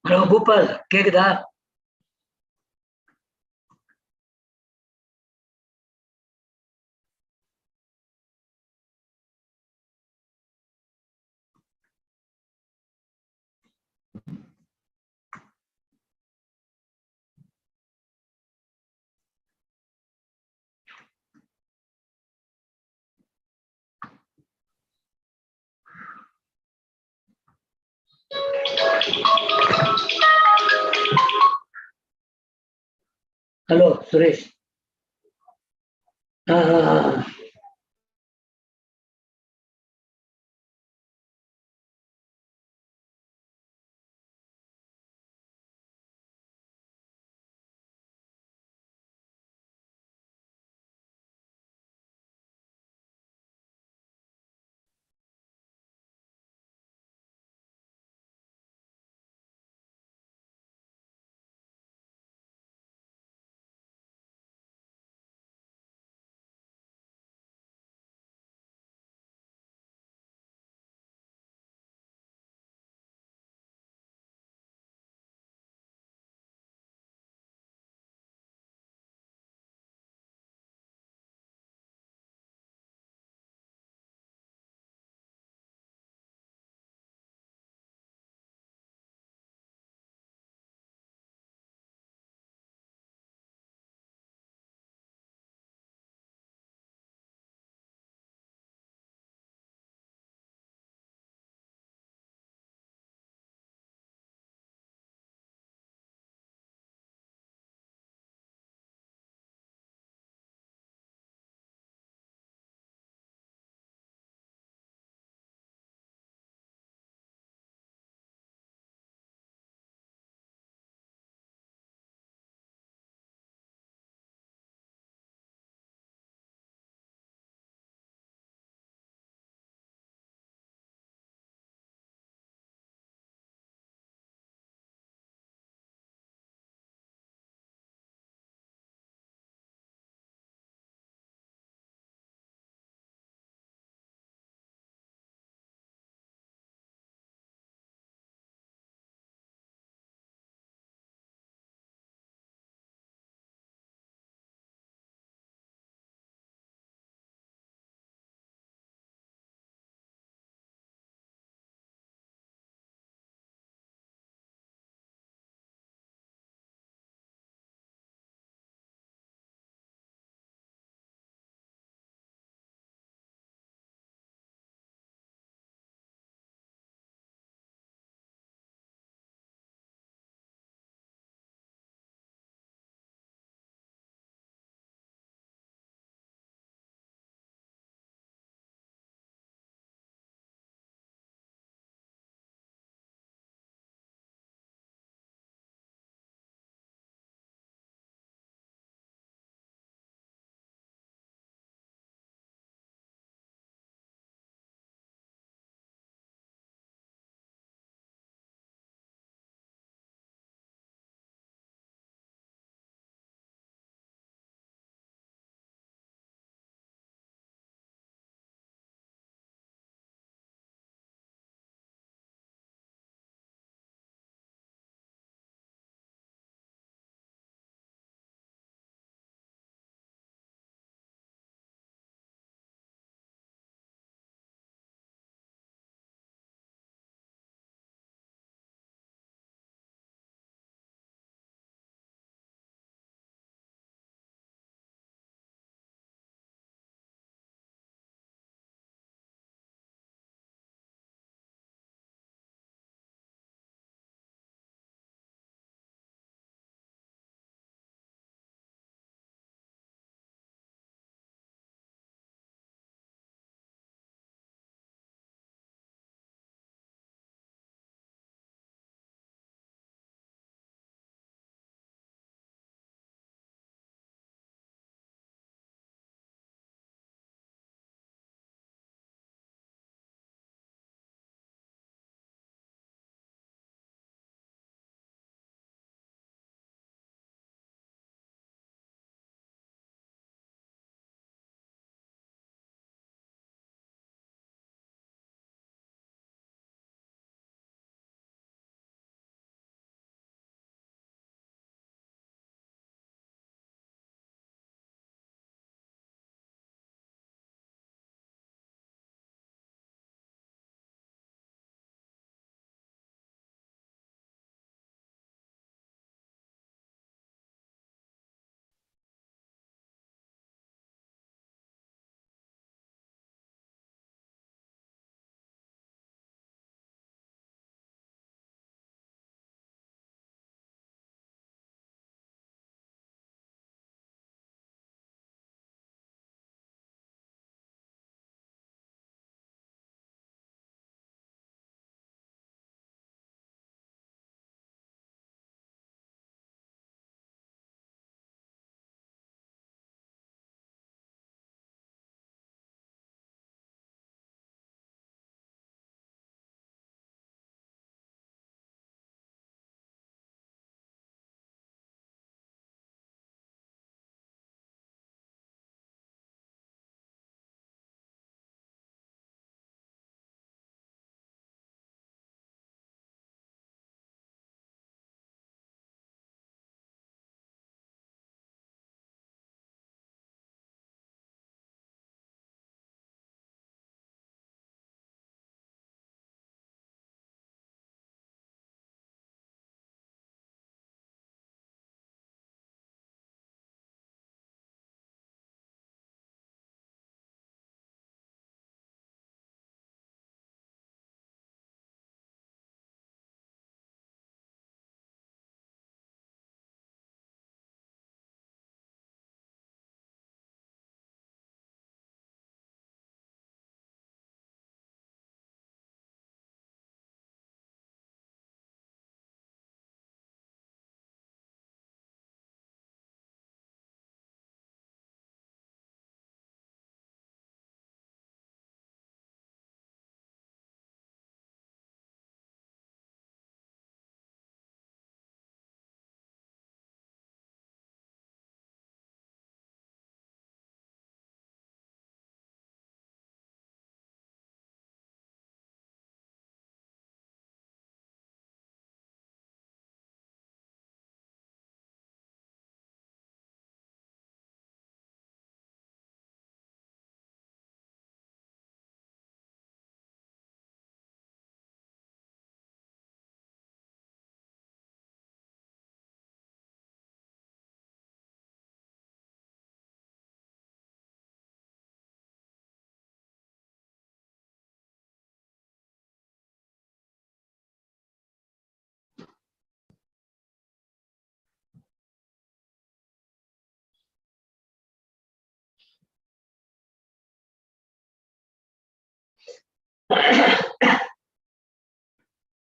Hello Gopal, கேக்குதா? Hello Suresh.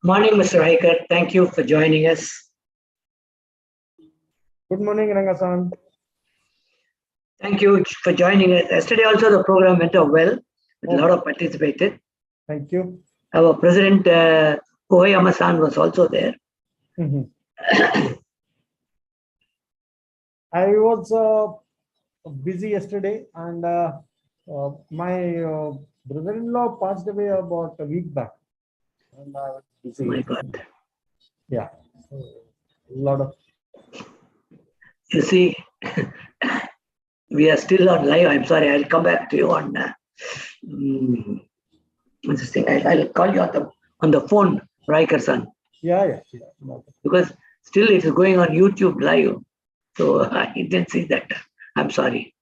Morning, Mr. Hiker. Thank you for joining us. Good morning, Rangasan. Thank you for joining us. Yesterday also the program went off well. A lot of participated. Thank you. Our President Kohayama-san was also there. I was busy yesterday, and my brother-in-law passed away about a week back. And I was busy. Oh my God. Yeah. So, a lot of. You see, we are still on live. I'm sorry. I'll come back to you on this thing. I'll call you on the phone, Riker-san. Yeah. Because still it is going on YouTube live. So I didn't see that. I'm sorry.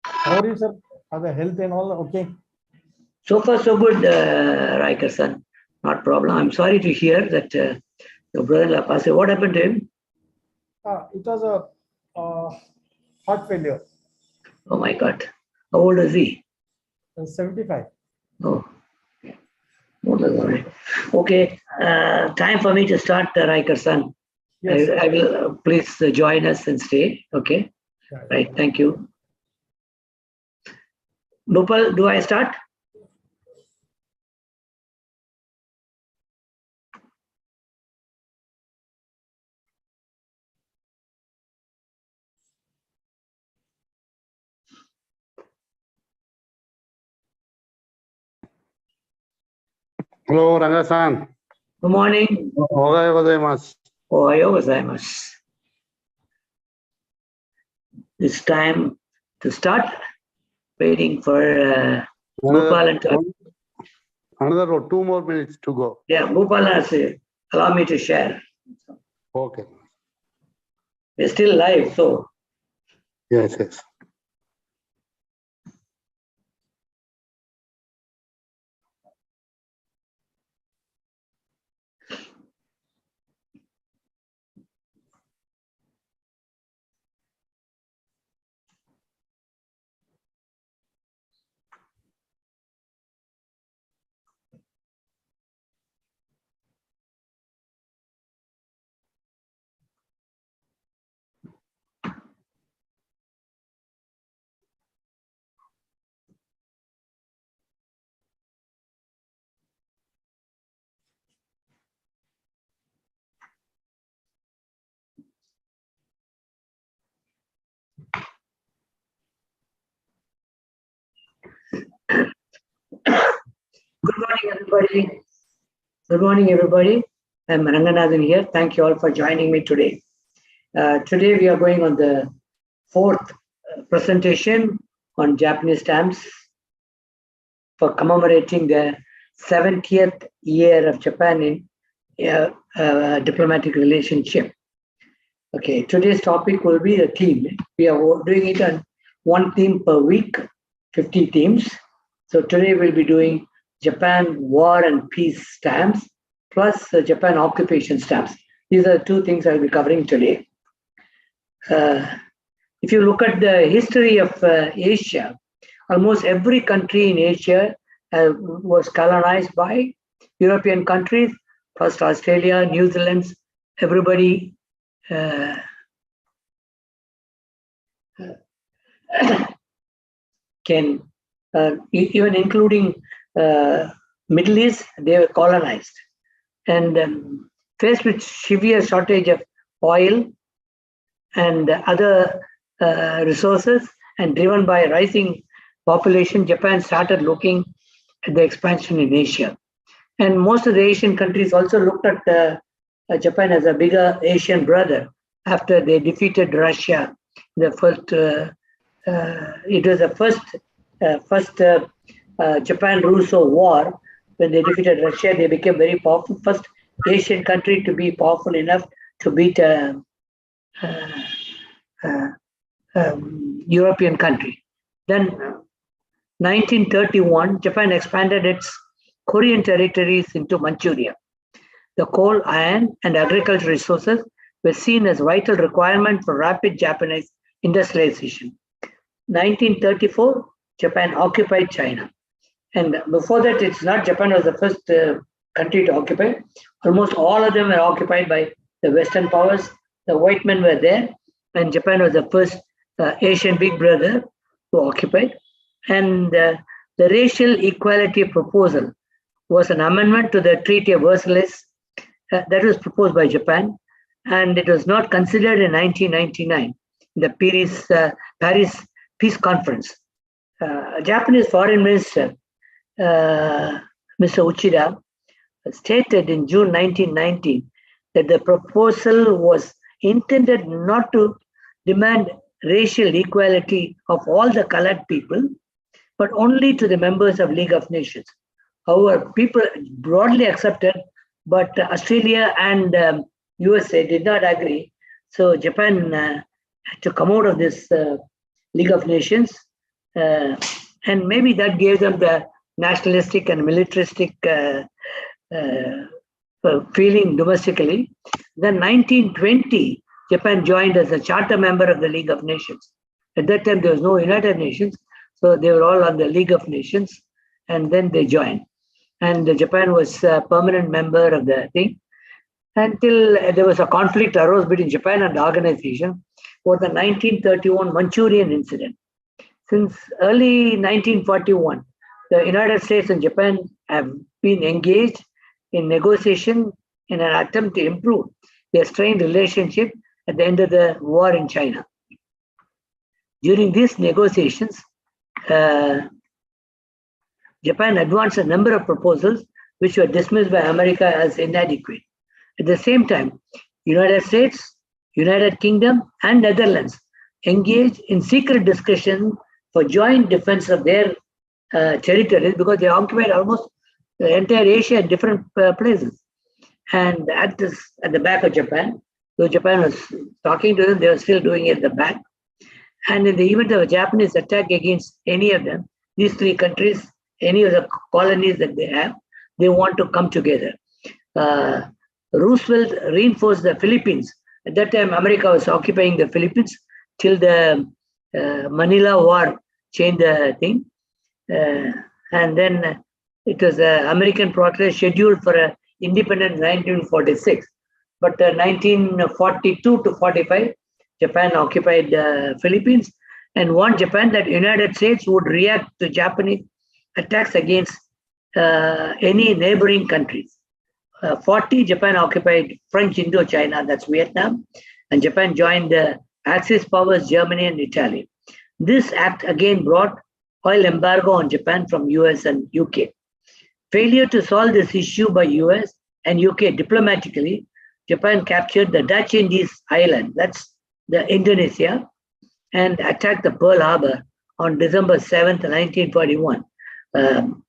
How are you, sir? Are the health and all okay? So far, so good, Riker-san. Not problem. I'm sorry to hear that your brother-in-law passed away. What happened to him? It was a heart failure. Oh my God. How old is he? 75. Oh. Okay. Time for me to start, Riker-san. Yes. I will please join us and stay. Okay. Yeah. Right. Thank you. Nopal, do I start? Hello, Rangasan. Good morning. Ohayou gozaimasu. Ohayou gozaimasu. It's time to start. Waiting for Gopal and another 2 more minutes to go. Yeah, Gopal has allow me to share. Okay. We're still live, so. Yes. Good morning, everybody. I'm Ranganathan here. Thank you all for joining me today. Today we are going on the fourth presentation on Japanese stamps for commemorating the 70th year of Japan in diplomatic relationship. Okay, today's topic will be a theme. We are doing it on one theme per week, 50 themes. So today we'll be doing Japan war and peace stamps plus Japan occupation stamps. These are two things I'll be covering today. If you look at the history of Asia, almost every country in Asia was colonized by European countries, first Australia, New Zealand, everybody can, even including Middle East, they were colonized. And faced with severe shortage of oil and other resources and driven by rising population, Japan started looking at the expansion in Asia. And most of the Asian countries also looked at Japan as a bigger Asian brother after they defeated Russia. The first, it was the first Japan-Russo War. When they defeated Russia, they became very powerful. First Asian country to be powerful enough to beat a European country. Then 1931, Japan expanded its Korean territories into Manchuria. The coal, iron, and agricultural resources were seen as vital requirement for rapid Japanese industrialization. 1934, Japan occupied China. And before that, it's not Japan was the first country to occupy. Almost all of them were occupied by the Western powers. The white men were there, and Japan was the first Asian big brother to occupy. And the racial equality proposal was an amendment to the Treaty of Versailles that was proposed by Japan, and it was not considered in 1999, the Paris Peace Conference. Japanese Foreign Minister Mr. Uchida stated in June 1990 that the proposal was intended not to demand racial equality of all the colored people, but only to the members of League of Nations. However, people broadly accepted, but Australia and USA did not agree. So Japan had to come out of this League of Nations, and maybe that gave them the nationalistic and militaristic feeling domestically. Then 1920, Japan joined as a charter member of the League of Nations. At that time, there was no United Nations, so they were all on the League of Nations, and then they joined. And Japan was a permanent member of the thing until there was a conflict arose between Japan and the organization for the 1931 Manchurian incident. Since early 1941, the United States and Japan have been engaged in negotiation in an attempt to improve their strained relationship at the end of the war in China. During these negotiations, Japan advanced a number of proposals which were dismissed by America as inadequate. At the same time, United States, United Kingdom, and Netherlands engaged in secret discussion for joint defense of their territories because they occupied almost the entire Asia in different places. And at the back of Japan, though Japan was talking to them, they were still doing it at the back. And in the event of a Japanese attack against any of them, these three countries, any of the colonies that they have, they want to come together. Roosevelt reinforced the Philippines. At that time, America was occupying the Philippines till the Manila War changed the thing. And then it was an American progress scheduled for independence in 1946. But 1942 to 45, Japan occupied the Philippines and warned Japan that the United States would react to Japanese attacks against any neighboring countries. 40, Japan occupied French Indochina, that's Vietnam, and Japan joined the Axis powers, Germany and Italy. This act again brought oil embargo on Japan from US and UK. Failure to solve this issue by US and UK diplomatically, Japan captured the Dutch Indies island, that's the Indonesia, and attacked the Pearl Harbor on December 7th, 1941,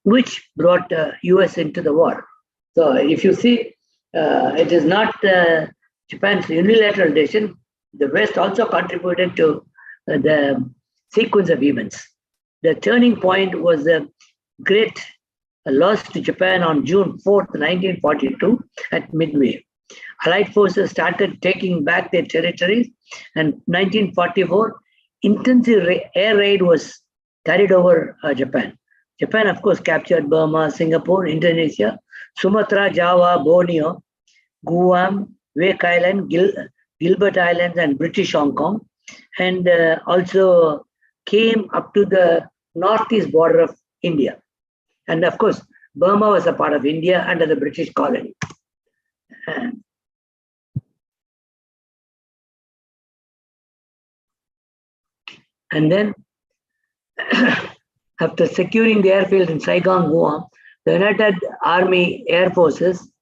which brought US into the war. So if you see, it is not Japan's unilateral decision. The West also contributed to the sequence of events. The turning point was the great loss to Japan on June 4th, 1942 at Midway. Allied forces started taking back their territories, and 1944, intensive air raid was carried over Japan. Japan, of course, captured Burma, Singapore, Indonesia, Sumatra, Java, Borneo, Guam, Wake Island, Gilbert Islands, and British Hong Kong, and also came up to the northeast border of India. And of course, Burma was a part of India under the British colony. And then, after securing the airfield in Saigon, Guam, the United Army Air Forces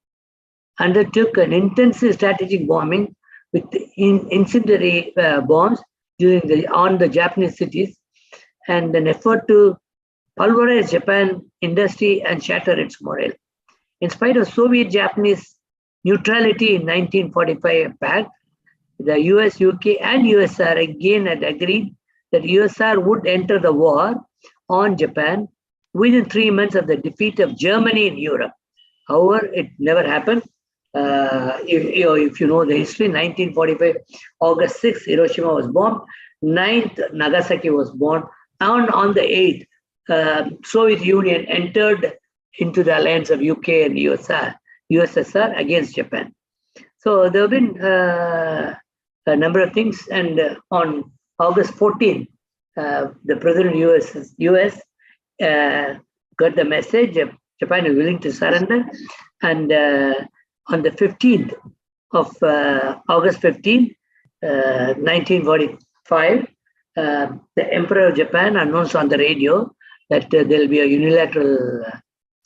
undertook an intensive strategic bombing with incendiary bombs on the Japanese cities, and an effort to pulverize Japan industry and shatter its morale. In spite of Soviet-Japanese neutrality in 1945 pact, the US, UK, and USSR again had agreed that USSR would enter the war on Japan within 3 months of the defeat of Germany in Europe. However, it never happened. If you know the history, 1945, August 6th, Hiroshima was bombed. 9th, Nagasaki was bombed. And on the 8th, Soviet Union entered into the alliance of UK and USSR against Japan. So there have been a number of things. And on August 14th, the President of US got the message Japan is willing to surrender. And on the 15th of August 15th, 1945, the Emperor of Japan announced on the radio that there will be a unilateral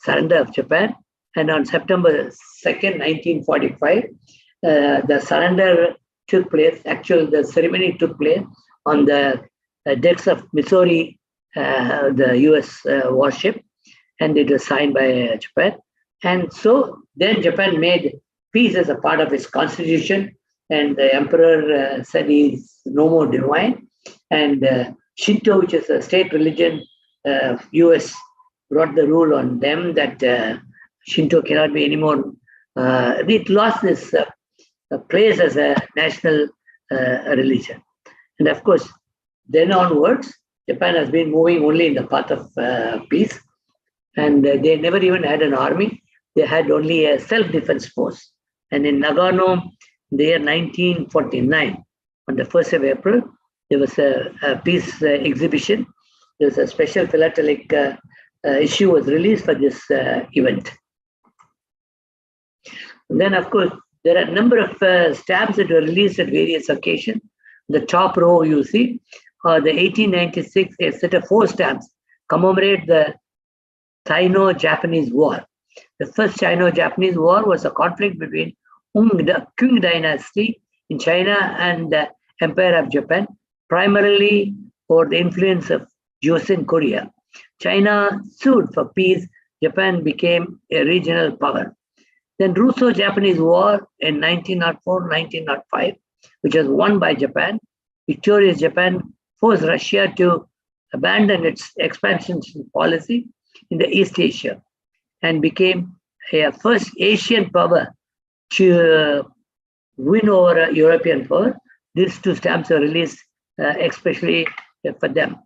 surrender of Japan. And on September 2nd, 1945, the surrender took place. Actually, the ceremony took place on the decks of Missouri, the US warship, and it was signed by Japan. And so then Japan made peace as a part of its constitution, and the emperor said he's no more divine. And Shinto, which is a state religion, US brought the rule on them that Shinto cannot be anymore. It lost this place as a national religion. And of course, then onwards, Japan has been moving only in the path of peace. And they never even had an army. They had only a self-defense force. And in Nagano, in the year 1949, on the 1st of April, there was a peace exhibition. There was a special philatelic issue was released for this event. And then, of course, there are a number of stamps that were released at various occasions. The top row you see, the 1896, a set of 4 stamps commemorate the Sino-Japanese War. The first Sino-Japanese War was a conflict between the Qing dynasty in China and the Empire of Japan, primarily over the influence of Joseon Korea. China sued for peace. Japan became a regional power. Then Russo Japanese War in 1904-1905, which was won by Japan. Victorious Japan forced Russia to abandon its expansion policy in the East Asia and became a first Asian power to win over a European power. These 2 stamps were released especially for them.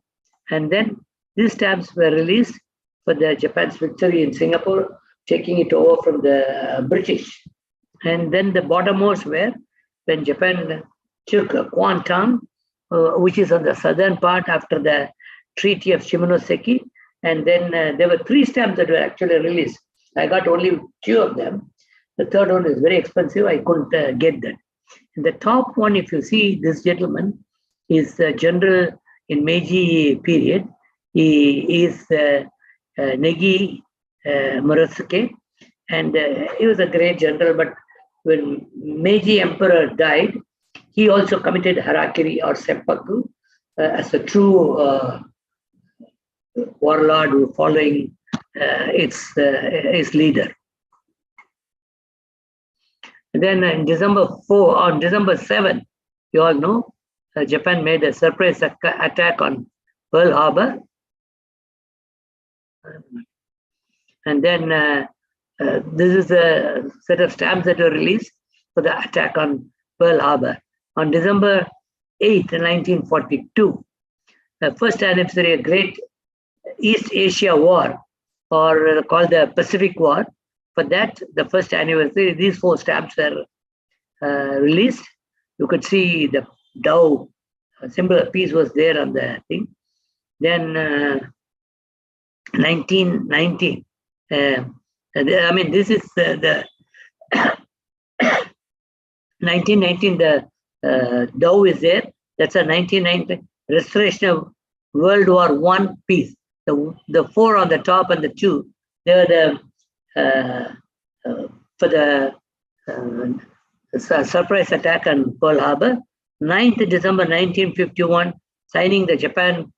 And then these stamps were released for the Japan's victory in Singapore, taking it over from the British. And then the bottommost were when Japan took Kwantan, which is on the southern part after the Treaty of Shimonoseki. And then there were 3 stamps that were actually released. I got only 2 of them. The third one is very expensive. I couldn't get that. And the top one, if you see this gentleman, is a general in Meiji period. He is Negi Murasuke. And he was a great general. But when Meiji Emperor died, he also committed harakiri or seppuku as a true warlord following its leader. And then on December 7, you all know, Japan made a surprise attack on Pearl Harbor. And then this is a set of stamps that were released for the attack on Pearl Harbor. On December 8, 1942, the first anniversary of Great East Asia War, or called the Pacific War. For that, the first anniversary, these 4 stamps were released. You could see the Dow symbol of peace was there on the thing. Then 1919. This is the 1919. The Dow is there. That's a 1919 restoration of World War I peace. The 4 on the top and the 2, they were for the surprise attack on Pearl Harbor. 9th December 1951, signing the Japan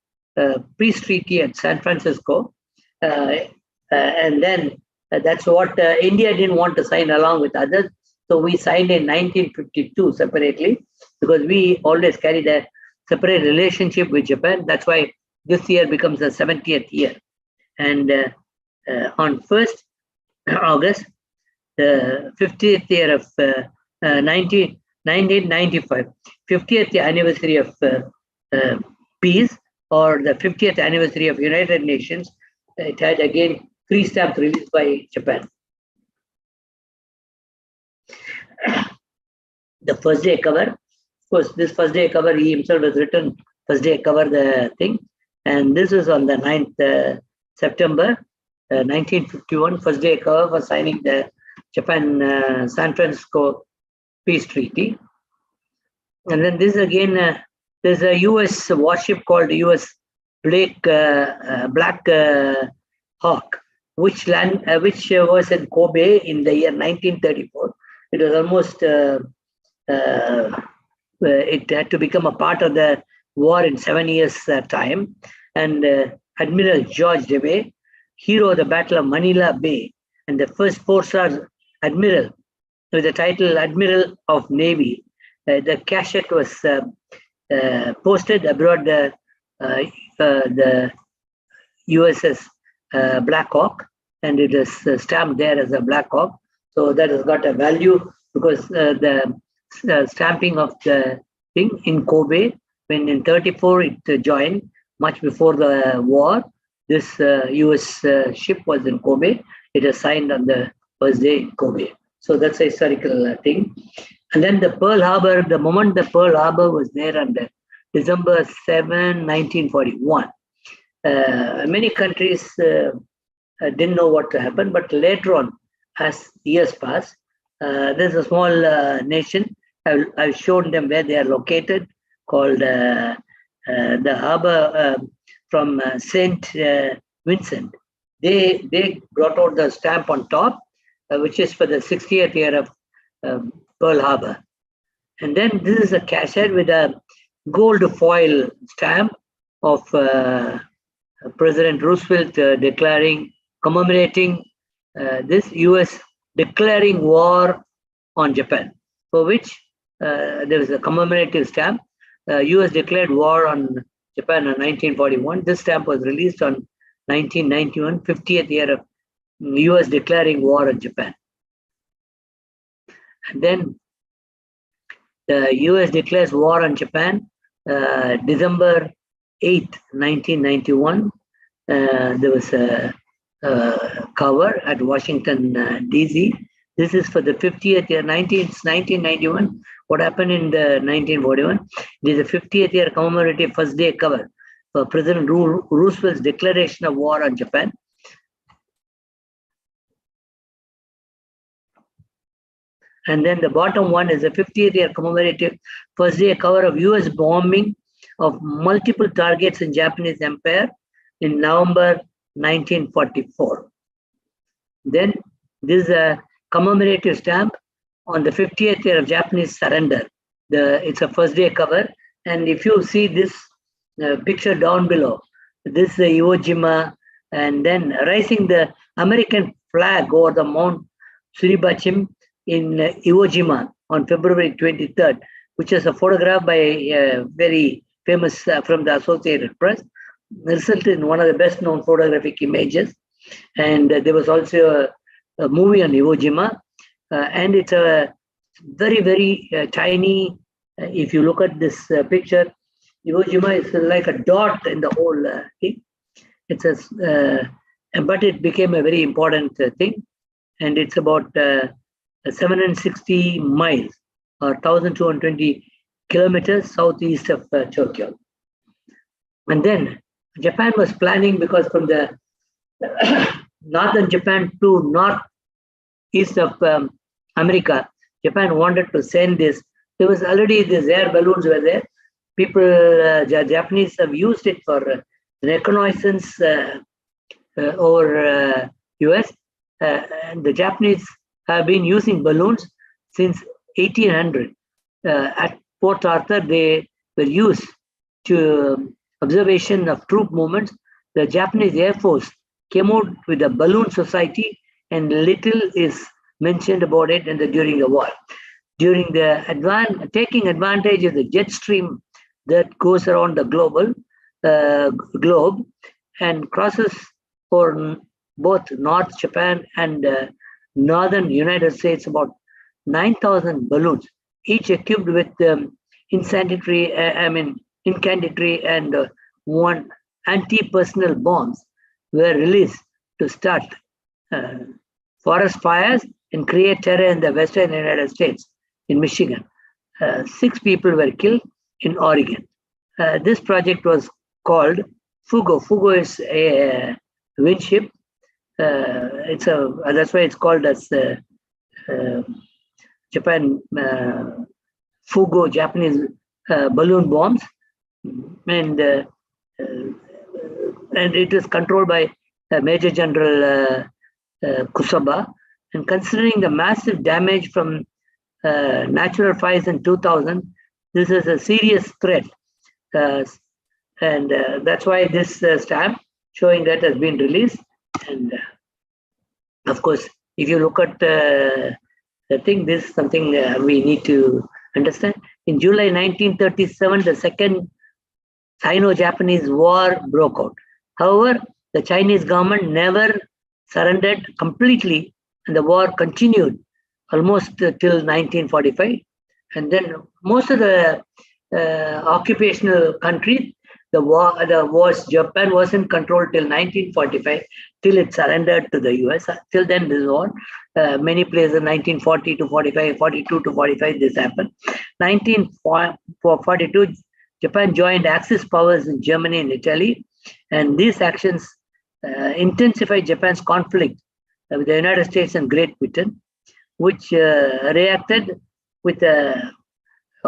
peace treaty at San Francisco. And then that's what India didn't want to sign along with others. So we signed in 1952 separately, because we always carried a separate relationship with Japan. That's why this year becomes the 70th year. And on 1st August, the 50th year of 1995, 50th anniversary of peace, or the 50th anniversary of United Nations. It had again 3 stamps released by Japan. The first day cover, of course, this first day cover, he himself has written first day cover the thing, and this is on the 9th September 1951, first day cover for signing the Japan San Francisco Peace Treaty. And then this again, there's a US warship called US Black Hawk, which was in Kobe in the year 1934. It was almost, it had to become a part of the war in 7 years' time. And Admiral George Dewey, hero of the Battle of Manila Bay, and the first 4-star admiral with the title Admiral of Navy. The cachet was posted aboard the USS Black Hawk, and it is stamped there as a Black Hawk. So that has got a value because the stamping of the thing in Kobe, when in 34 it joined, much before the war, this US ship was in Kobe. It was signed on the first day in Kobe. So that's a historical thing. And then the Pearl Harbor, the moment the Pearl Harbor was there on the December 7, 1941, many countries didn't know what to happen, but later on, as years passed, there's a small nation. I've shown them where they are located, called the harbor from St. Vincent. They brought out the stamp on top, which is for the 60th year of Pearl Harbor. And then this is a cachet with a gold foil stamp of President Roosevelt commemorating this US declaring war on Japan, for which there was a commemorative stamp. US declared war on Japan in 1941. This stamp was released on 1991, 50th year of US declaring war on Japan. And then the US declares war on Japan December 8, 1991. There was a cover at Washington, D.C. This is for the 50th year, 1991. What happened in the 1941? It is the 50th year commemorative first day cover for President Roosevelt's declaration of war on Japan. And then the bottom one is the 50th year commemorative first day cover of US bombing of multiple targets in Japanese Empire in November 1944. Then this is a commemorative stamp on the 50th year of Japanese surrender. It's a first day cover. And if you see this picture down below, this is the Iwo Jima, and then raising the American flag over the Mount Suribachim in Iwo Jima on February 23rd, which is a photograph by a very famous from the Associated Press, resulted in one of the best known photographic images. And there was also a movie on Iwo Jima, and it's a very, very tiny, if you look at this picture, Iwo Jima is like a dot in the whole thing. It's but it became a very important thing, and it's about 760 miles or 1,220 kilometers southeast of Tokyo. And then Japan was planning, because from the northern Japan to northeast of America, Japan wanted to send this. There was already these air balloons were there. People, Japanese have used it for reconnaissance over US. And the Japanese have been using balloons since 1800. At Port Arthur, they were used to observation of troop movements. The Japanese Air Force came out with a balloon society, and little is mentioned about it during the war. During the taking advantage of the jet stream that goes around the globe and crosses for both North Japan and northern United States about 9,000 balloons, each equipped with incandescent and one anti-personnel bombs were released to start forest fires and create terror in the western United States, in Michigan. 6 people were killed in Oregon. This project was called Fugo. Fugo is a windship. That's why it's called as Japan Fugo Japanese balloon bombs, and it is controlled by Major General Kusaba. And considering the massive damage from natural fires in 2000, this is a serious threat, and that's why this stamp showing that has been released. And of course, if you look at the thing, this is something we need to understand. In July 1937, the Second Sino-Japanese War broke out. However, the Chinese government never surrendered completely, and the war continued almost till 1945. And then most of the occupational countries, Japan was in control till 1945, till it surrendered to the US. Till then, this war, many places, 1940 to 45, 42 to 45, this happened. 1942, Japan joined Axis powers in Germany and Italy, and these actions intensified Japan's conflict with the United States and Great Britain, which reacted with an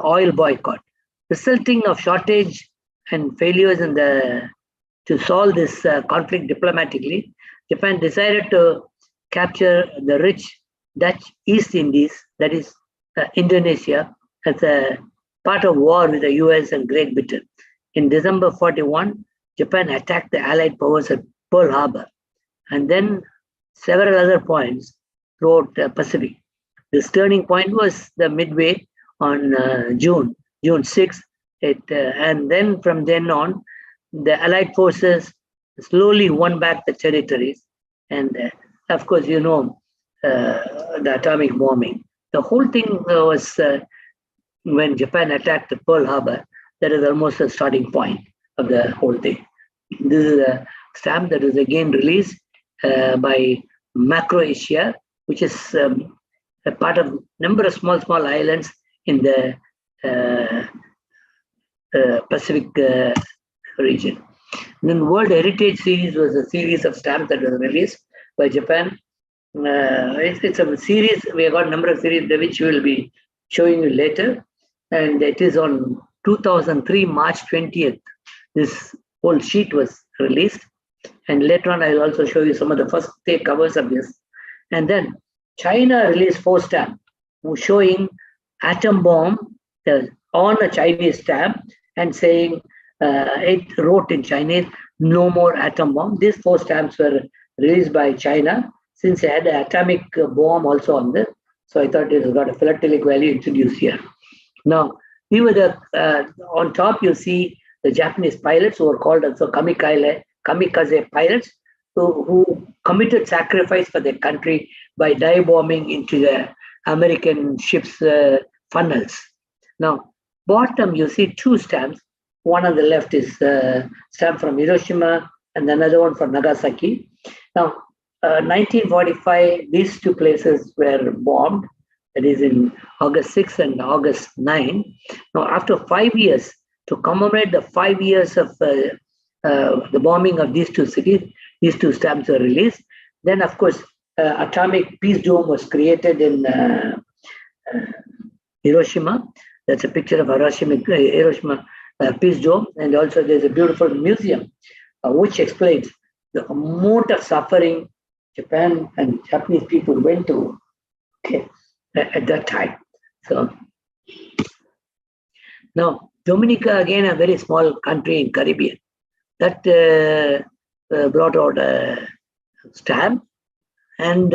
oil boycott, resulting of shortage and failures to solve this conflict diplomatically. Japan decided to capture the rich Dutch East Indies, that is Indonesia, as a part of war with the US and Great Britain. In December 41, Japan attacked the Allied powers at Pearl Harbor, and then several other points throughout the Pacific. This turning point was the midway on June 6th. And then from then on, the Allied forces slowly won back the territories. And of course, the atomic bombing. The whole thing was when Japan attacked Pearl Harbor, that is almost a starting point of the whole thing. This is a stamp that is again released by Macroasia, which is a part of a number of small islands in the Pacific region. And then World Heritage Series was a series of stamps that was released by Japan. It's a series. We have got a number of series which we will be showing you later. And it is on 2003, March 20th. This whole sheet was released. And later on, I'll also show you some of the first covers of this. And then China released 4 stamps showing atom bomb on a Chinese stamp and saying it wrote in Chinese, no more atom bomb. These 4 stamps were released by China since it had an atomic bomb also on this. So I thought it has got a philatelic value introduced here. Now, we were on top, you see the Japanese pilots who were called also kamikaze pilots who committed sacrifice for their country by dive bombing into the American ships' funnels. Now, bottom you see 2 stamps. One on the left is a stamp from Hiroshima and another one from Nagasaki. Now, 1945, these 2 places were bombed. That is in August 6 and August 9. Now, after 5 years, to commemorate the 5 years of the bombing of these 2 cities, these 2 stamps were released. Then, of course, atomic peace dome was created in Hiroshima. That's a picture of Hiroshima peace dome. And also there's a beautiful museum which explains the amount of suffering Japan and Japanese people went through at that time. So now, Dominica, again, a very small country in Caribbean, that brought out a stamp, and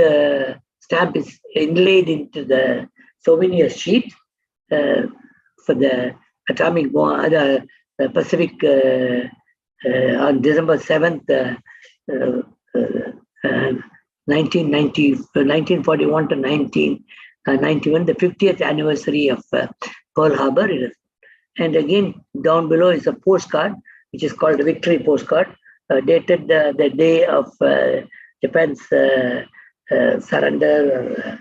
stamp is inlaid into the souvenir sheet for the atomic bomb, the Pacific on December 7th, 1941 to 1991, the 50th anniversary of Pearl Harbor. And again, down below is a postcard, which is called the Victory Postcard, dated the day of Japan's surrender.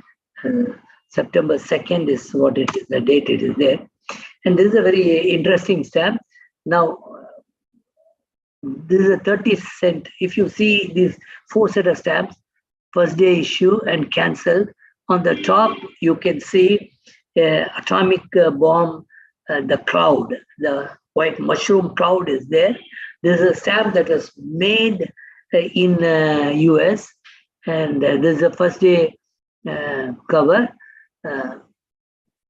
September 2nd is what it is, the date it is there. And this is a very interesting stamp. Now, this is a 30 cent. If you see these 4 set of stamps, first day issue and cancelled, on the top you can see atomic bomb, the cloud, the white mushroom cloud is there. This is a stamp that was made in US, and this is the first day cover.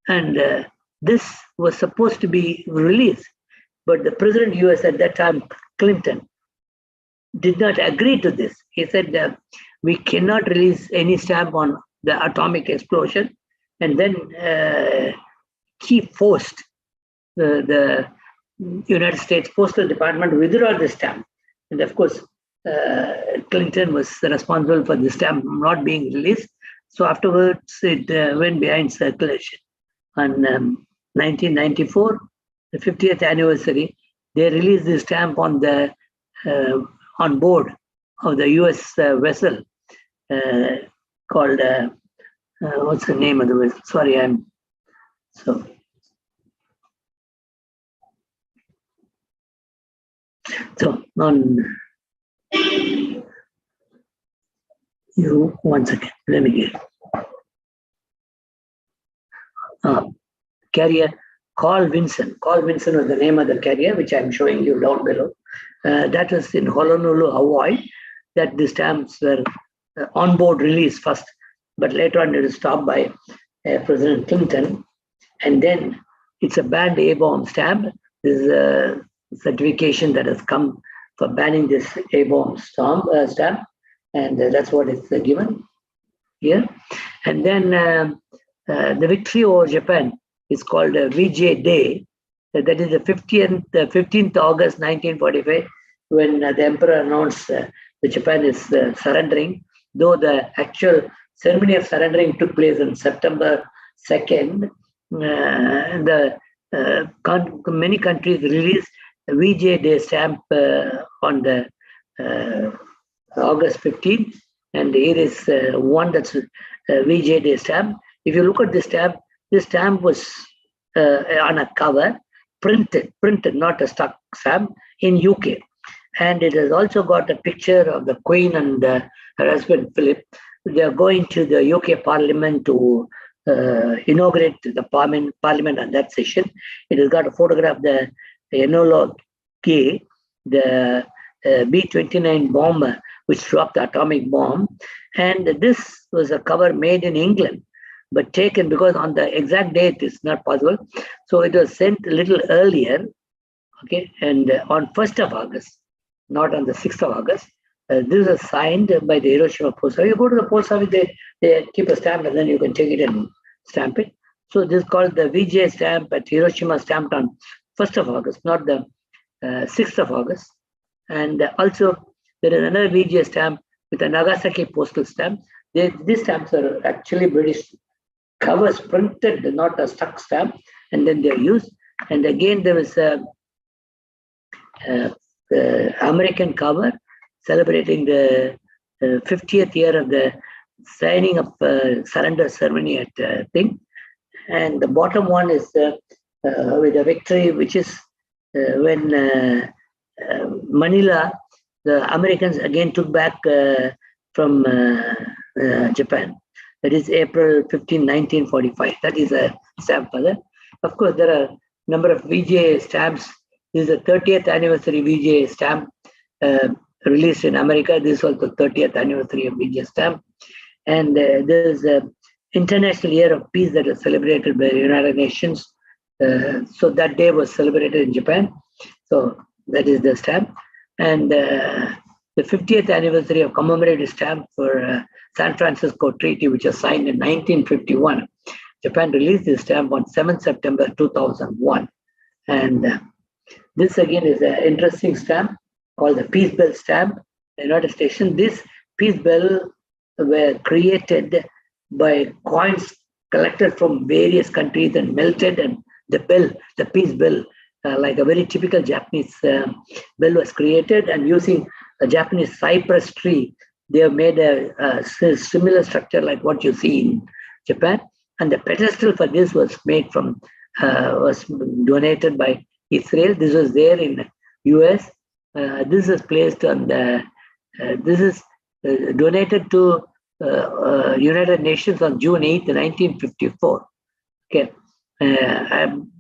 And this was supposed to be released, but the president US at that time, Clinton, did not agree to this. He said we cannot release any stamp on the atomic explosion, and then he forced the United States Postal Department to withdraw the stamp. And of course, Clinton was responsible for the stamp not being released. So afterwards, it went behind circulation. On 1994, the 50th anniversary, they released the stamp on the on board of the U.S. vessel called what's the name of the vessel? Sorry, I'm so. So on you once again, let me get carrier Carl Vinson. Carl Vinson was the name of the carrier, which I'm showing you down below. That was in Honolulu, Hawaii, that the stamps were on board release first, but later on it was stopped by President Clinton. And then it's a banned A-bomb stamp. This is a certification that has come for banning this A-bomb stamp, and that's what is given here. And then the victory over Japan is called VJ Day. That is the 15th August 1945, when the emperor announced that Japan is surrendering, though the actual ceremony of surrendering took place on September 2nd. Many countries released VJ Day stamp on the August 15th, and here is one that's VJ Day stamp. If you look at this stamp was on a cover, printed, not a stuck stamp, in UK. And it has also got a picture of the Queen and her husband Philip. They are going to the UK Parliament to inaugurate the Parliament on that session. It has got a photograph of the Enola Gay, the B-29 bomber, which dropped the atomic bomb. And this was a cover made in England, but taken because on the exact date is not possible. So it was sent a little earlier, okay, and on 1st of August, not on the 6th of August. This is signed by the Hiroshima post office. You go to the post office, they keep a stamp and then you can take it and stamp it. So this is called the VJ stamp at Hiroshima, stamped on 1st of August, not the 6th of August. And also there is another VJ stamp with a Nagasaki postal stamp. These stamps are actually British covers, printed, not a stuck stamp, and then they're used. And again, there is a American cover celebrating the 50th year of the signing of surrender ceremony at thing. And the bottom one is with a victory, which is when Manila, the Americans again took back from Japan. That is April 15, 1945. That is a stamp for that. Of course, there are a number of VJ stamps. This is the 30th anniversary VJ stamp released in America. This was the 30th anniversary of VJ stamp. And there is an International Year of Peace that is celebrated by the United Nations. So that day was celebrated in Japan. So that is the stamp. And the 50th anniversary of commemorative stamp for San Francisco Treaty, which was signed in 1951. Japan released this stamp on 7th September 2001. And this again is an interesting stamp called the Peace Bell stamp, the United States. This Peace Bell were created by coins collected from various countries and melted, and the peace bell, like a very typical Japanese bell, was created, and using a Japanese cypress tree, they have made a similar structure like what you see in Japan. And the pedestal for this was made from, was donated by Israel. This was there in US. This is placed on the, this is donated to United Nations on June 8th, 1954. Okay.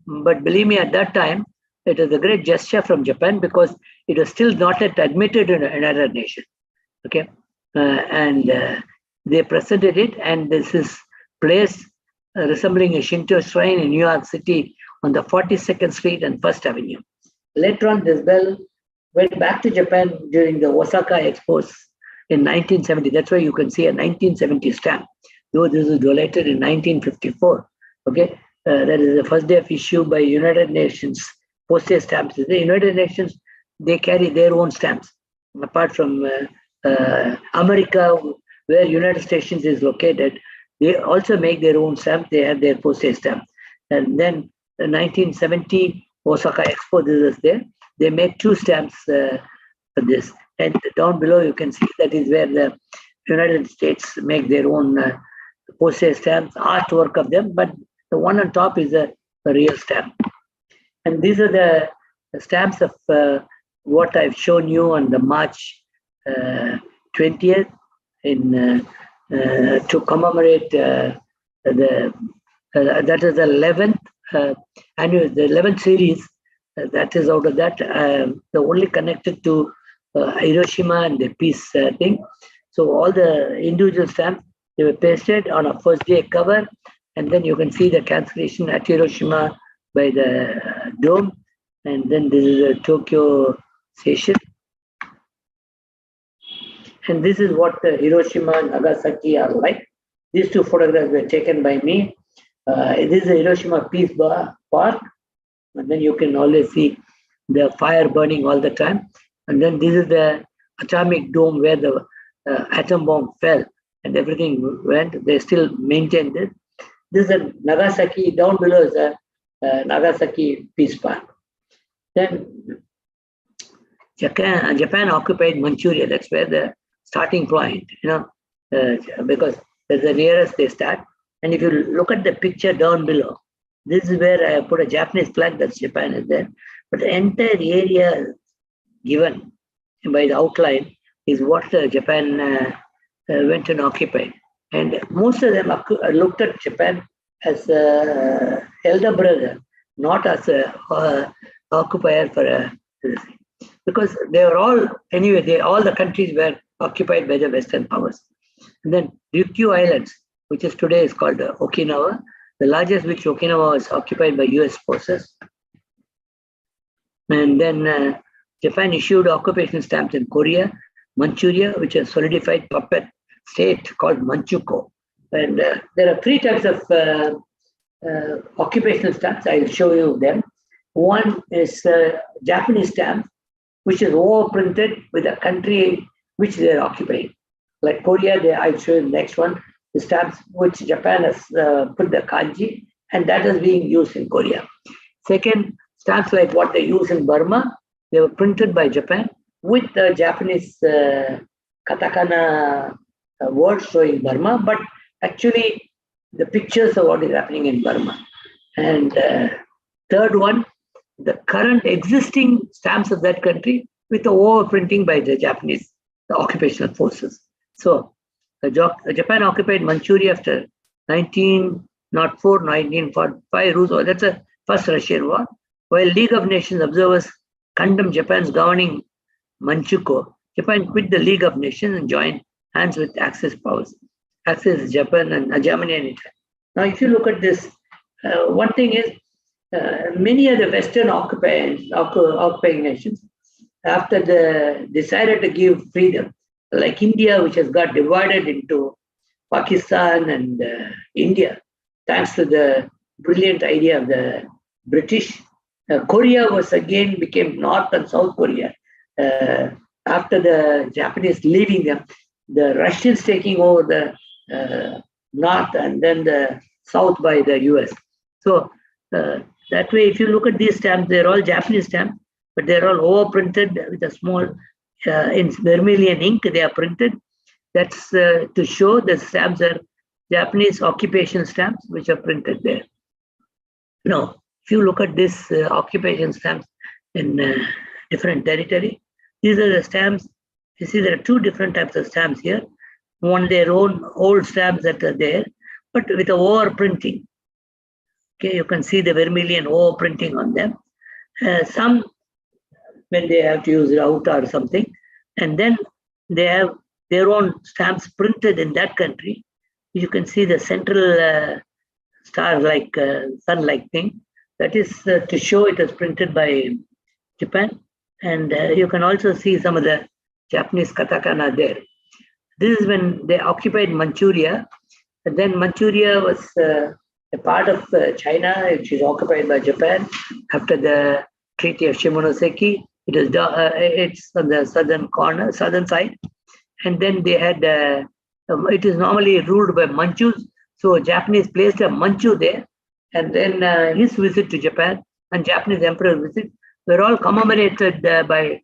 But believe me, at that time, it was a great gesture from Japan because it was still not yet admitted in the United Nations. Okay. And they presented it, and this is placed resembling a Shinto shrine in New York City on the 42nd Street and First Avenue. Later on, this bell went back to Japan during the Osaka Expos in 1970. That's why you can see a 1970 stamp, though this was donated in 1954. Okay, that is the first day of issue by United Nations postage stamps. The United Nations, they carry their own stamps, apart from America, where United States is located. They also make their own stamp. They have their postage stamp. And then the 1970 Osaka Expo, this is there. They made two stamps for this. And down below, you can see that is where the United States make their own postage stamps, artwork of them. But the one on top is a real stamp. And these are the stamps of what I've shown you on the March 20th in to commemorate that is the 11th annual, the 11th series. That is out of that. They're only connected to Hiroshima and the peace thing. So all the individual stamps, they were pasted on a first day cover, and then you can see the cancellation at Hiroshima by the dome, and then this is a Tokyo station. And this is what Hiroshima and Nagasaki are like. These two photographs were taken by me. This is the Hiroshima Peace Park. And then you can always see the fire burning all the time. And then this is the atomic dome where the atom bomb fell and everything went. They still maintained it. This is a Nagasaki, down below is a Nagasaki Peace Park. Then Japan occupied Manchuria. That's where the starting point, because that's the nearest they start. And if you look at the picture down below, this is where I put a Japanese flag, that's Japan is there. But the entire area given by the outline is what Japan went and occupied. And most of them looked at Japan as an elder brother, not as a occupier for a, because they were all, anyway, all the countries were occupied by the Western powers. And then Ryukyu Islands, which is today is called Okinawa, the largest which Okinawa was occupied by US forces. And then Japan issued occupation stamps in Korea, Manchuria, which is a solidified puppet state called Manchukuo. And there are three types of occupational stamps. I'll show you them. One is Japanese stamp, which is overprinted with a country which they are occupying. Like Korea, I'll show you the next one, the stamps which Japan has put the kanji, and that is being used in Korea. Second, stamps like what they use in Burma, they were printed by Japan with the Japanese katakana words showing Burma, but actually the pictures of what is happening in Burma. And third one, the current existing stamps of that country with the overprinting by the Japanese, the occupational forces. So Japan occupied Manchuria after 1904, 1945, Russo, that's the first Russian war. While League of Nations observers condemned Japan's governing Manchukuo, Japan quit the League of Nations and joined hands with Axis powers. Axis is Japan and Germany and Italy. Now, if you look at this, one thing is many of the Western occupying nations, after they decided to give freedom, like India, which has got divided into Pakistan and India, thanks to the brilliant idea of the British. Korea became North and South Korea after the Japanese leaving them. the Russians taking over the north and then the south by the US. So that way, if you look at these stamps, they're all Japanese stamps, but they're all overprinted with a small, in vermilion ink, they are printed. That's to show the stamps are Japanese occupation stamps, which are printed there. Now, if you look at this occupation stamps in different territory, these are the stamps. You see, there are two different types of stamps here. One, their own old stamps that are there, but with a overprinting. Okay, you can see the vermilion overprinting on them. Some, when they have to use Rauta or something, and then they have their own stamps printed in that country. You can see the central star-like, sun-like thing. That is to show it was printed by Japan. And you can also see some of the Japanese katakana there. This is when they occupied Manchuria. And then Manchuria was a part of China, which is occupied by Japan after the Treaty of Shimonoseki. It's on the southern side. And then they had, it is normally ruled by Manchus. So Japanese placed a Manchu there. And then his visit to Japan and Japanese emperor's visit were all commemorated by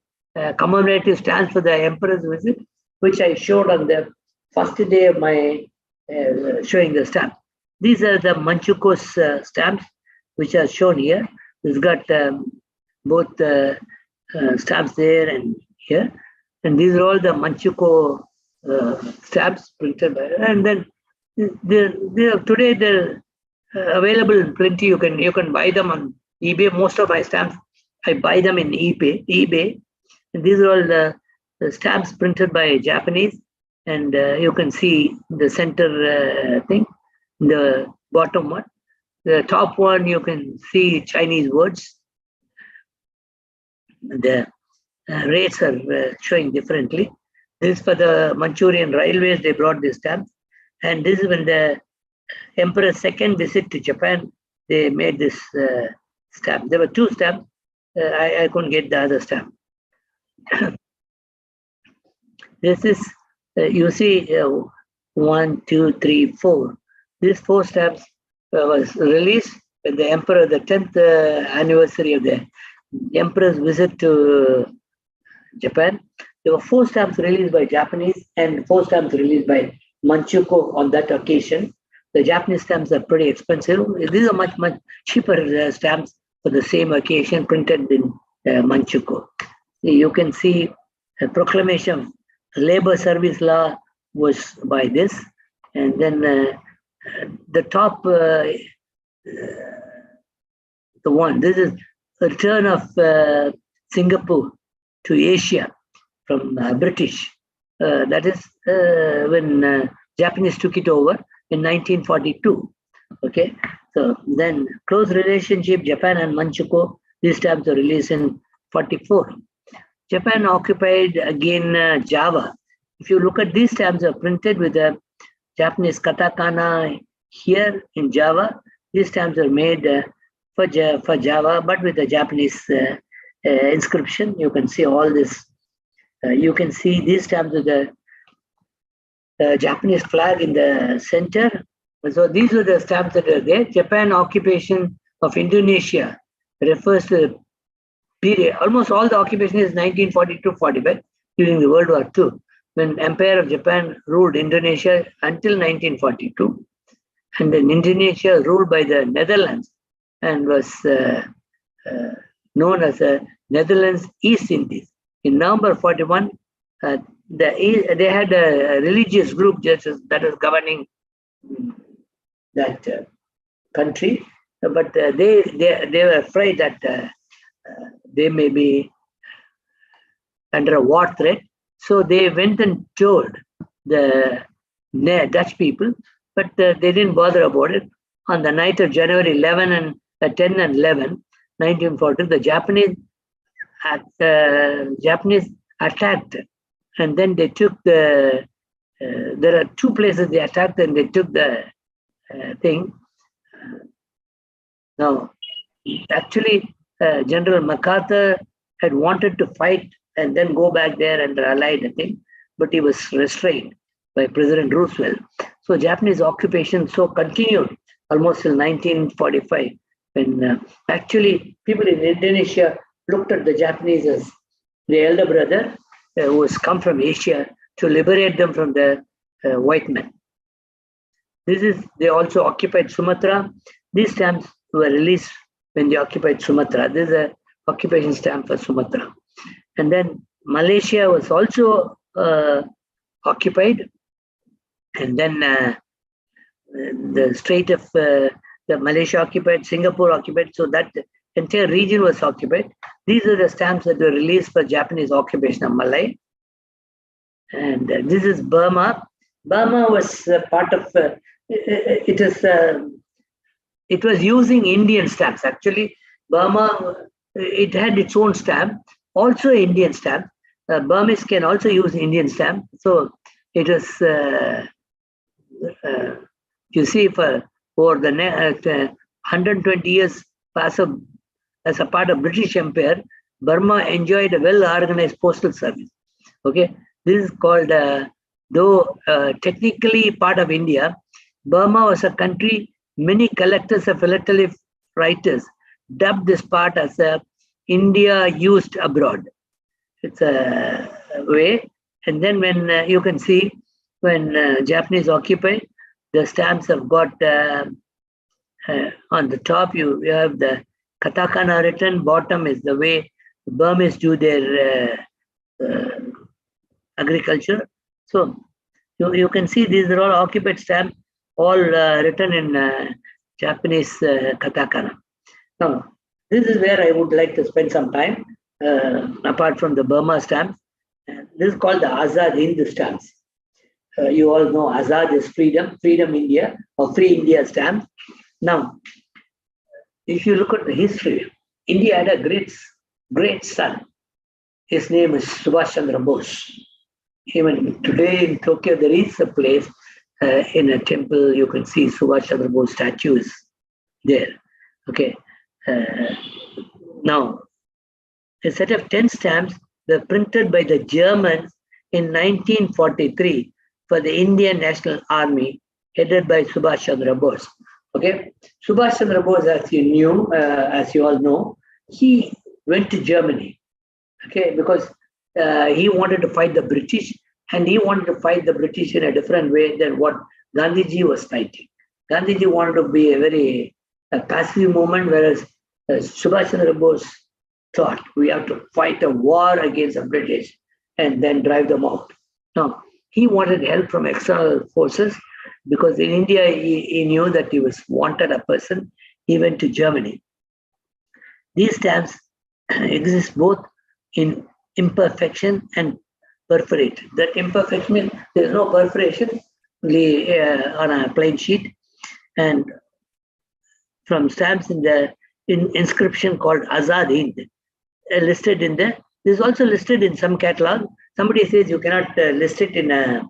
commemorative stamps for the emperor's visit, which I showed on the first day of my showing the stamp. These are the Manchukuo's stamps, which are shown here. It's got both stamps there and here. And these are all the Manchukuo stamps printed by, and then today they're available in plenty. You can buy them on eBay. Most of my stamps, I buy them in eBay. And these are all the stamps printed by Japanese. And you can see the center thing, the bottom one. The top one, you can see Chinese words. The rates are showing differently. This is for the Manchurian railways, they brought this stamp. And this is when the Emperor's second visit to Japan, they made this stamp. There were two stamps. I couldn't get the other stamp. This is, you see, 1, 2, 3, 4. These 4 stamps was released when the Emperor, the 10th anniversary of the Emperor's visit to Japan. There were 4 stamps released by Japanese and 4 stamps released by Manchukuo on that occasion. The Japanese stamps are pretty expensive. These are much cheaper stamps for the same occasion printed in Manchukuo. You can see a proclamation of labor service law was by this. And then the top, the one, this is the return of Singapore to Asia from British. That is when Japanese took it over in 1942. Okay, so then close relationship, Japan and Manchukuo, these stamps are released in 44. Japan occupied again Java. If you look at these stamps are printed with the Japanese katakana here in Java. These stamps are made for Java, but with the Japanese inscription. You can see all this. You can see these stamps with the Japanese flag in the center. So these are the stamps that are there. Japan occupation of Indonesia refers to the period. Almost all the occupation is 1942-45 during the World War II, when Empire of Japan ruled Indonesia until 1942. And then Indonesia ruled by the Netherlands and was known as the Netherlands East Indies. In November 41, they had a religious group that was governing that country, but they were afraid that they may be under a war threat. So they went and told the Dutch people, but they didn't bother about it. On the night of January 10 and 11, 1940, the Japanese attacked, and then they took there are 2 places they attacked and they took the thing. Now, actually, General MacArthur had wanted to fight and then go back there and allied the thing. but he was restrained by President Roosevelt. So Japanese occupation continued almost till 1945, when actually people in Indonesia looked at the Japanese as the elder brother who has come from Asia to liberate them from the white men. They also occupied Sumatra. These stamps were released when they occupied Sumatra. This is an occupation stamp for Sumatra. And then Malaysia was also occupied. And then the Strait of the Malaysia occupied, Singapore occupied, so that entire region was occupied. These are the stamps that were released for Japanese occupation of Malay. And this is Burma. Burma was part of, it was using Indian stamps. Actually, Burma, it had its own stamp, also Indian stamp. Burmese can also use Indian stamp. So it was, you see, for over the 120 years as a part of British Empire, Burma enjoyed a well-organized postal service. Okay, this is called, though technically part of India, Burma was a country many collectors of philatelic writers dubbed this part as a India used abroad. It's a way. And then when you can see when Japanese occupy, the stamps have got on the top you have the katakana written, bottom is the way the Burmese do their agriculture. So you can see these are all occupied stamps, all written in Japanese katakana. Now, this is where I would like to spend some time, apart from the Burma stamps. This is called the Azad Hindustans. You all know Azad is freedom, freedom India, or free India stamp. Now, if you look at the history, India had a great son. His name is Subhash Chandra Bose. Even today in Tokyo, there is a place in a temple, you can see Subhash Chandra Bose statues there. Okay. Now, a set of 10 stamps were printed by the Germans in 1943 for the Indian National Army, headed by Subhash Chandra Bose. Okay, Subhash Chandra Bose, as you all know, he went to Germany. Okay, because he wanted to fight the British, and he wanted to fight the British in a different way than what Gandhiji was fighting. Gandhiji wanted to be a very passive movement, whereas Subhash Chandra Bose thought we have to fight a war against the British and then drive them out. Now, he wanted help from external forces because in India, he knew that he was wanted a person. He went to Germany. These stamps exist both in imperfection and perforated. That imperfection means there's no perforation, only on a plain sheet. And from stamps in the inscription called Azad Hind, listed in there. This is also listed in some catalog. Somebody says you cannot list it in a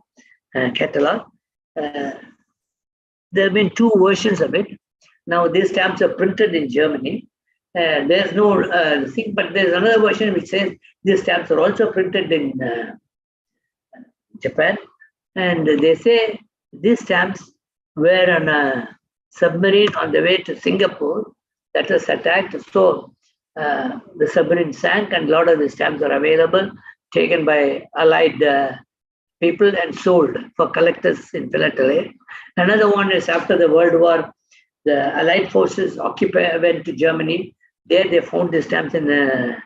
catalog. There have been two versions of it. Now these stamps are printed in Germany. There's no thing, but there's another version which says these stamps are also printed in Japan. And they say these stamps were on a submarine on the way to Singapore that was attacked. So the submarine sank, and a lot of the stamps are available, taken by Allied people and sold for collectors in Philadelphia. Another one is after the World War, the Allied forces went to Germany. There they found the stamps in the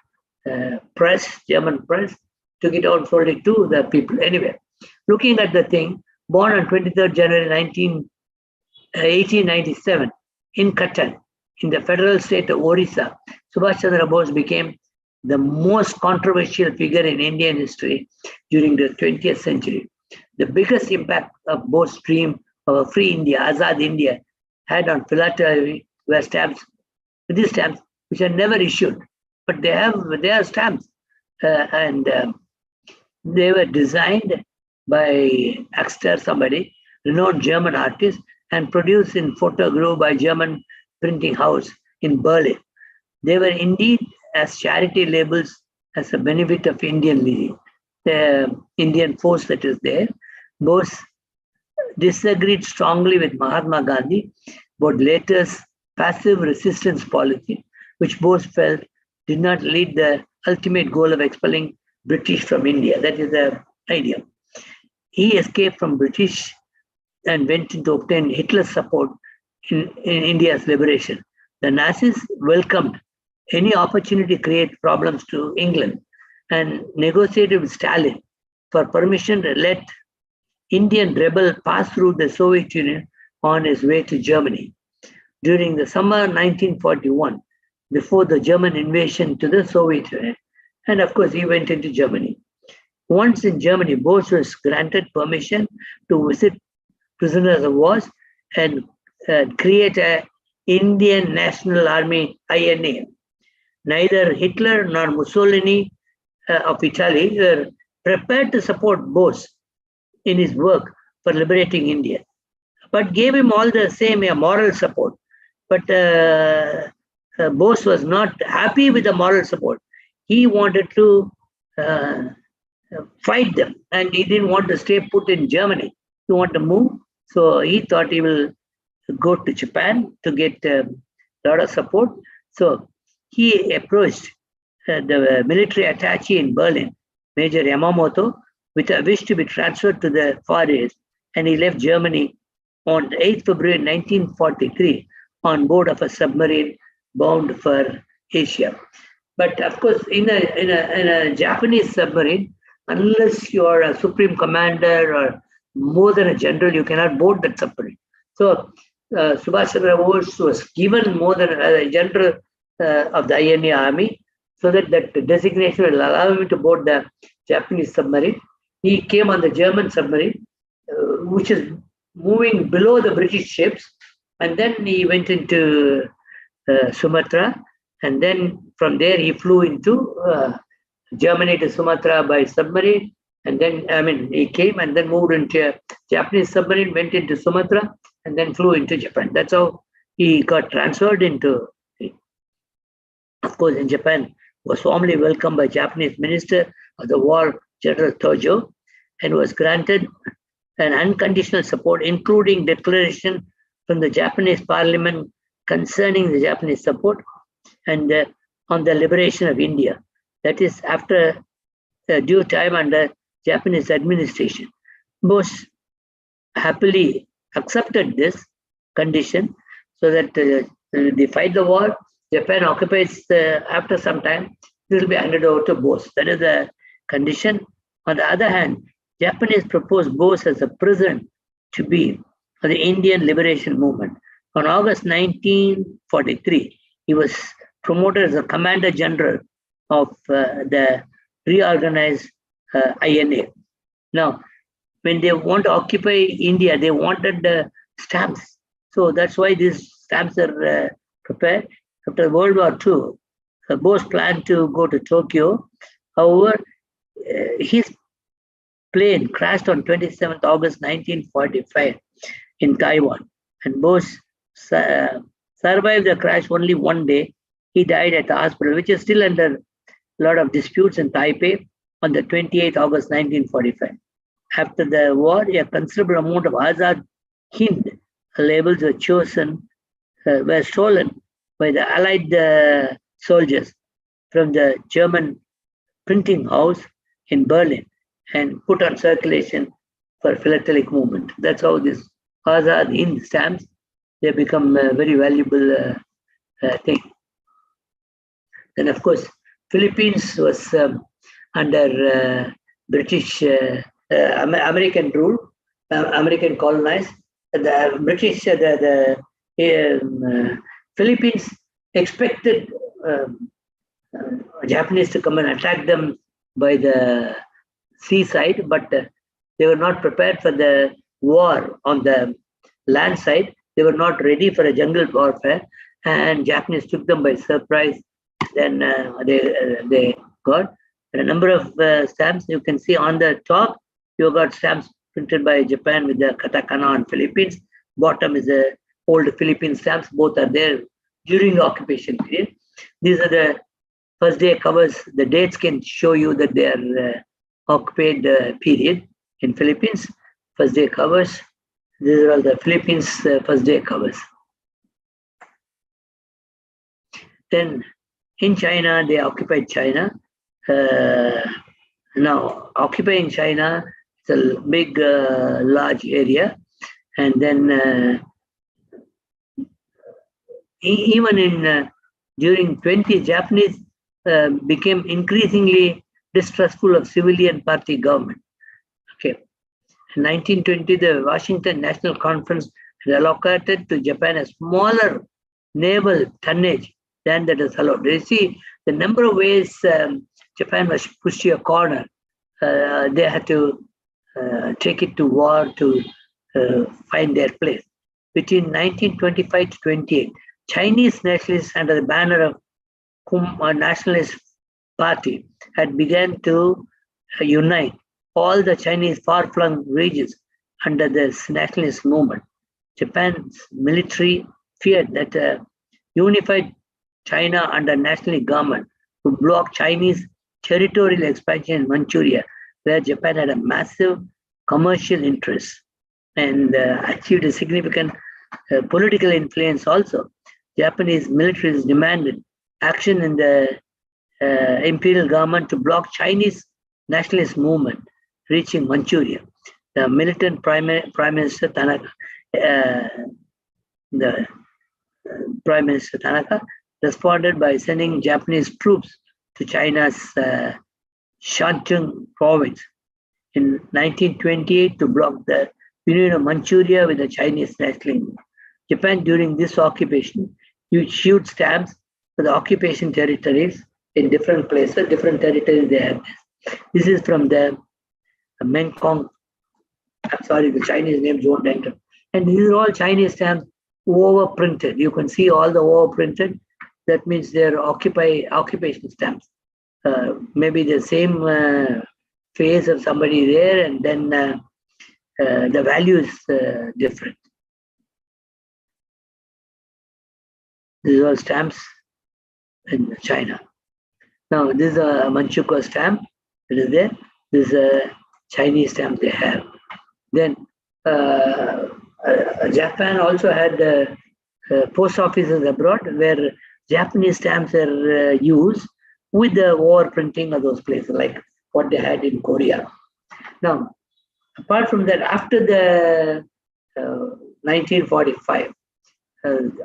press, German press, took it out, sold it to the people. Anyway, looking at the thing, born on 23rd January 1897 in Cuttack, in the federal state of Orissa, Subhash Chandra Bose became the most controversial figure in Indian history during the 20th century. The biggest impact of Bose's dream of a free India, Azad India, had on philately were stamps, these stamps, which are never issued, but they are stamps, and they were designed by Axter, somebody, renowned German artist, and produced in photogravure by German printing house in Berlin. They were indeed as charity labels as a benefit of Indian living. the Indian force that is there. Bose disagreed strongly with Mahatma Gandhi about latest passive resistance policy, which Bose felt did not lead the ultimate goal of expelling British from India. That is the idea. He escaped from British and went in to obtain Hitler's support in India's liberation. The Nazis welcomed any opportunity to create problems to England and negotiated with Stalin for permission to let Indian rebel pass through the Soviet Union on his way to Germany. During the summer 1941, before the German invasion to the Soviet Union, and of course he went into Germany. Once in Germany, Bose was granted permission to visit prisoners of war and create an Indian National Army, INA. Neither Hitler nor Mussolini of Italy were prepared to support Bose in his work for liberating India, but gave him all the same moral support. But Bose was not happy with the moral support. He wanted to fight them, and he didn't want to stay put in Germany. He wanted to move, so he thought he will go to Japan to get a lot of support. So he approached the military attaché in Berlin, Major Yamamoto, with a wish to be transferred to the Far East, and he left Germany on 8th February 1943 on board of a submarine bound for Asia. But of course, in a Japanese submarine, unless you are a supreme commander or more than a general, you cannot board that submarine. So Subhash Chandra Bose was given more than a general of the INA army, so that designation will allow him to board the Japanese submarine. He came on the German submarine, which is moving below the British ships, and then he went into Sumatra, and then from there he flew into Germany to Sumatra by submarine, and then he came and then moved into a Japanese submarine, went into Sumatra, and then flew into Japan. That's how he got transferred into. Of course, in Japan, was warmly welcomed by Japanese Minister of the War, General Tojo, and was granted an unconditional support, including declaration from the Japanese Parliament concerning the Japanese support and on the liberation of India. That is after due time under Japanese administration. Bose happily accepted this condition so that they fight the war. Japan occupies after some time, it will be handed over to Bose. That is the condition. On the other hand, Japanese proposed Bose as a president to be for the Indian liberation movement. On August 1943, he was promoted as a commander general of the reorganized INA. Now, when they want to occupy India, they wanted stamps. So that's why these stamps are prepared. After World War II, Bose planned to go to Tokyo. However, his plane crashed on 27th August 1945 in Taiwan, and Bose survived the crash only one day. He died at the hospital, which is still under a lot of disputes in Taipei, on the 28th August 1945. After the war, a considerable amount of Azad Hind labels were stolen by the Allied soldiers from the German printing house in Berlin and put on circulation for philatelic movement. That's how this Azad Hind stamps, they become a very valuable thing. Then, of course, Philippines was under British, American rule, American colonized. The British, the Philippines expected Japanese to come and attack them by the seaside, but they were not prepared for the war on the land side. They were not ready for a jungle warfare, and Japanese took them by surprise. Then they got a number of stamps. You can see on the top, you got stamps printed by Japan with the katakana on Philippines. Bottom is the old Philippine stamps. Both are there during the occupation period. These are the first day covers. The dates can show you that they are occupied period in Philippines. First day covers. These are all the Philippines first day covers. Then in China, they occupied China. Now, occupying China is a big, large area. And then even in during 20s, Japanese became increasingly distrustful of civilian party government. Okay. In 1920, the Washington National Conference allocated to Japan a smaller naval tonnage than that is allowed. You see, the number of ways Japan was pushed to a corner. They had to take it to war to find their place. Between 1925 to 28, Chinese nationalists under the banner of Nationalist Party had begun to unite all the Chinese far-flung regions under this nationalist movement. Japan's military feared that a unified China under nationalist government would block Chinese territorial expansion in Manchuria, where Japan had a massive commercial interest and achieved a significant political influence also. Japanese militaries demanded action in the imperial government to block Chinese nationalist movement reaching Manchuria. The militant Prime Minister Tanaka, responded by sending Japanese troops to China's Shantung province in 1928 to block the union of Manchuria with the Chinese national. Japan during this occupation issued stamps for the occupation territories in different places, different territories they have. This is from the Mekong. I'm sorry, the Chinese names won't enter. And these are all Chinese stamps overprinted. You can see all the overprinted. That means they're occupation stamps. Maybe the same face of somebody there, and then the value is different. These are all stamps in China. Now, this is a Manchukuo stamp. It is there. This is a Chinese stamp they have. Then Japan also had post offices abroad where Japanese stamps are used with the overprinting of those places, like what they had in Korea. Now, apart from that, after the 1945,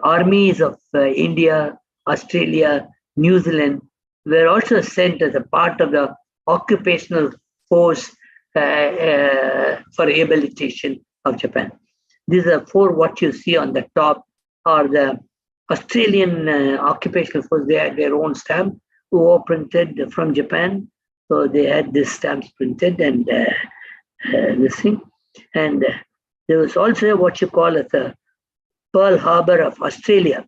armies of India, Australia, New Zealand were also sent as a part of the occupational force for rehabilitation of Japan. These are four, what you see on the top are the Australian occupational force. They had their own stamp, who were printed from Japan. So they had this stamps printed and this thing. And there was also what you call as a Pearl Harbor of Australia.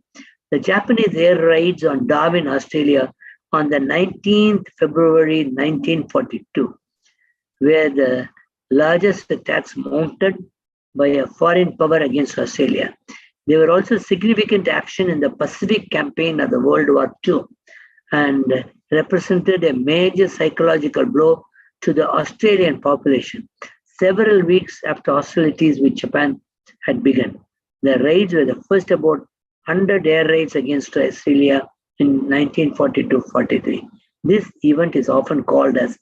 The Japanese air raids on Darwin, Australia on the 19th February 1942 were the largest attacks mounted by a foreign power against Australia. There were also significant action in the Pacific campaign of the World War II and represented a major psychological blow to the Australian population. Several weeks after hostilities with Japan had begun, the raids were the first about 100 air raids against Australia in 1942-43. This event is often called as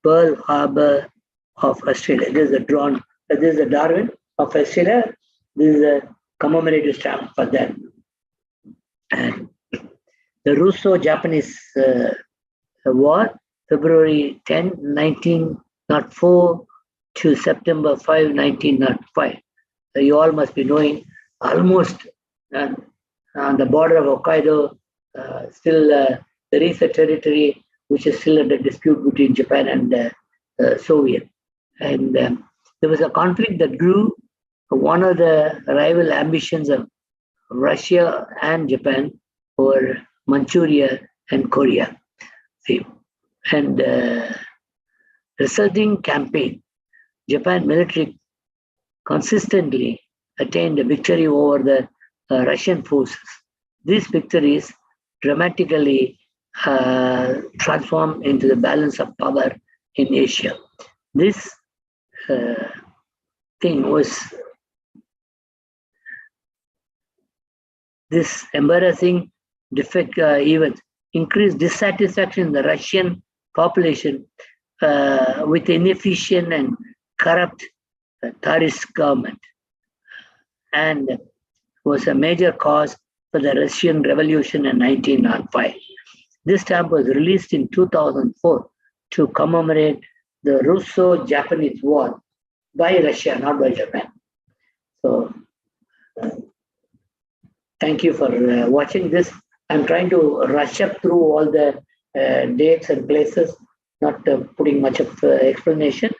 Pearl Harbor of Australia. This is a Darwin of Australia. This is a commemorative stamp for them. And the Russo Japanese War, February 10, 1904 to September 5, 1905. You all must be knowing, almost on the border of Hokkaido, still there is a territory which is still under dispute between Japan and Soviet. And there was a conflict that grew. One of the rival ambitions of Russia and Japan over Manchuria and Korea. See, and resulting campaign, Japan military consistently attained a victory over the Russian forces. These victories dramatically transformed into the balance of power in Asia. This thing was this embarrassing defect event increased dissatisfaction in the Russian population with inefficient and corrupt Tsarist government, and was a major cause for the Russian Revolution in 1905. This stamp was released in 2004 to commemorate the Russo Japanese War by Russia, not by Japan. So, thank you for watching this. I'm trying to rush up through all the dates and places, not putting much of explanation.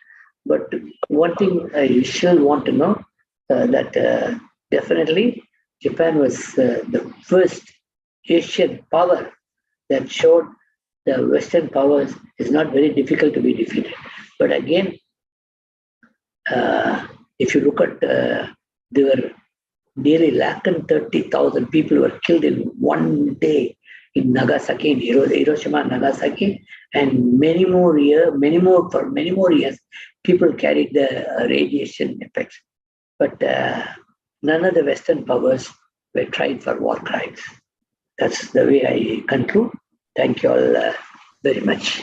But one thing I still want to know that definitely Japan was the first Asian power that showed the Western powers is not very difficult to be defeated. But again, if you look at, there were nearly 130,000 people were killed in one day in Nagasaki, in Hiroshima and Nagasaki, and many more years, people carried the radiation effects. But none of the Western powers were tried for war crimes. That's the way I conclude. Thank you all very much.